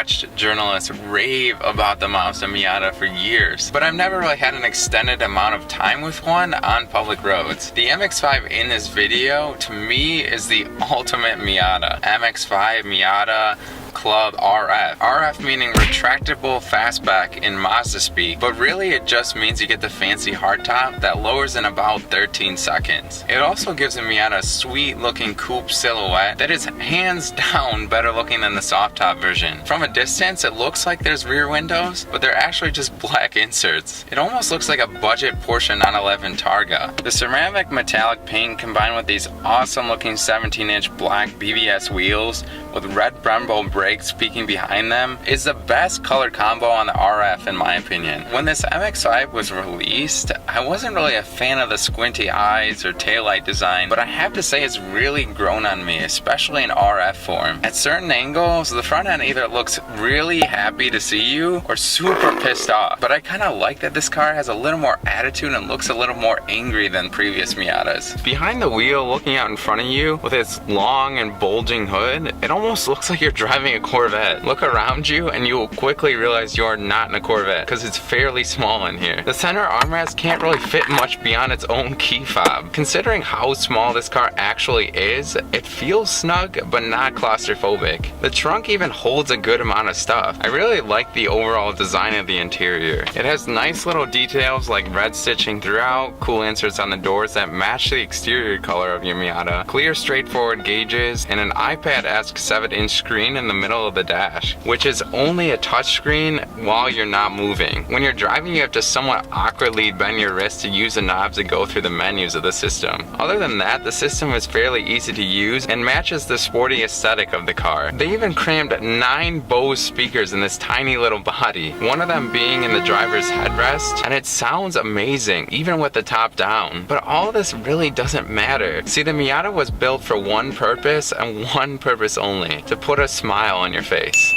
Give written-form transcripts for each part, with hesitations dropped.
watched journalists rave about the Mazda Miata for years, but I've never really had an extended amount of time with one on public roads. The MX-5 in this video, to me, is the ultimate Miata. MX-5 Miata Club RF. RF meaning retractable fastback in Mazda speak, but really it just means you get the fancy hardtop that lowers in about 13 seconds. It also gives the Miata a sweet looking coupe silhouette that is hands down better looking than the soft top version. From a distance it looks like there's rear windows, but they're actually just black inserts. It almost looks like a budget Porsche 911 Targa. The ceramic metallic paint combined with these awesome looking 17-inch black BBS wheels with red Brembo brakes peeking behind them is the best color combo on the RF in my opinion. When this MX-5 was released, I wasn't really a fan of the squinty eyes or taillight design, but I have to say it's really grown on me, especially in RF form. At certain angles, the front end either looks really happy to see you or super pissed off, but I kind of like that this car has a little more attitude and looks a little more angry than previous Miatas. Behind the wheel, looking out in front of you with its long and bulging hood, it almost looks like you're driving a Corvette. Look around you and you will quickly realize you are not in a Corvette because it's fairly small in here. The center armrest can't really fit much beyond its own key fob. Considering how small this car actually is, it feels snug but not claustrophobic. The trunk even holds a good amount of stuff. I really like the overall design of the interior. It has nice little details like red stitching throughout, cool inserts on the doors that match the exterior color of your Miata, clear straightforward gauges, and an iPad-esque 7-inch screen in the middle of the dash, which is only a touchscreen while you're not moving. When you're driving, you have to somewhat awkwardly bend your wrist to use the knobs to go through the menus of the system. Other than that, the system is fairly easy to use and matches the sporty aesthetic of the car. They even crammed 9 Bose speakers in this tiny little body, one of them being in the driver's headrest, and it sounds amazing, even with the top down. But all this really doesn't matter. See, the Miata was built for one purpose and one purpose only, to put a smile on your face.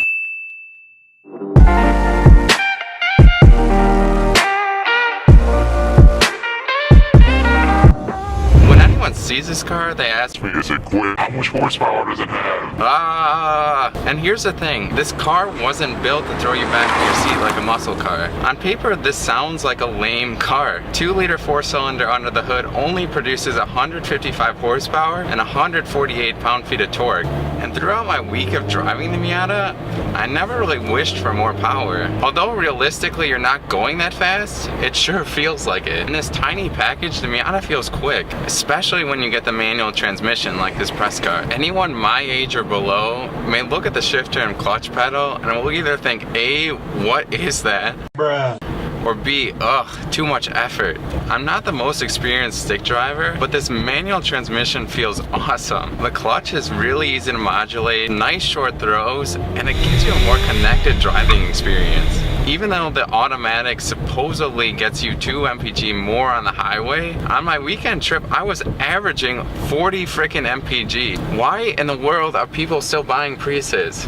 When anyone sees this car, they ask me, is it quick? How much horsepower does it have? And here's the thing, this car wasn't built to throw you back in your seat like a muscle car. On paper, this sounds like a lame car. 2-liter 4-cylinder under the hood only produces 155 horsepower and 148 pound-feet of torque. And throughout my week of driving the Miata, I never really wished for more power. Although realistically you're not going that fast, it sure feels like it. In this tiny package, the Miata feels quick, especially when you get the manual transmission like this press car. Anyone my age or below may look at the shifter and clutch pedal and will either think A, what is that? Bruh. Or B, ugh, too much effort. I'm not the most experienced stick driver, but this manual transmission feels awesome. The clutch is really easy to modulate, nice short throws, and it gives you a more connected driving experience. Even though the automatic supposedly gets you 2 mpg more on the highway, on my weekend trip I was averaging 40 frickin' mpg. Why in the world are people still buying Priuses?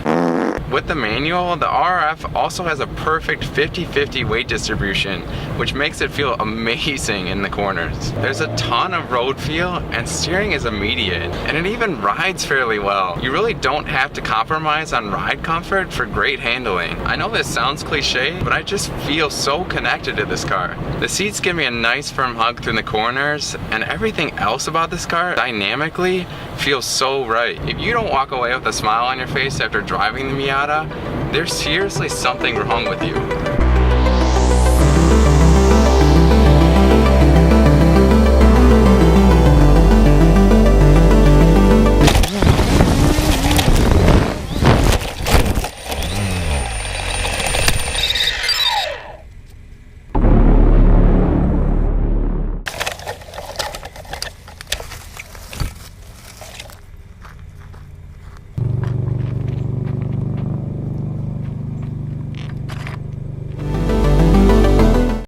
With the manual, the RF also has a perfect 50-50 weight distribution, which makes it feel amazing in the corners. There's a ton of road feel, and steering is immediate, and it even rides fairly well. You really don't have to compromise on ride comfort for great handling. I know this sounds cliche, but I just feel so connected to this car. The seats give me a nice firm hug through the corners, and everything else about this car, dynamically, feels so right. If you don't walk away with a smile on your face after driving the Miata, there's seriously something wrong with you.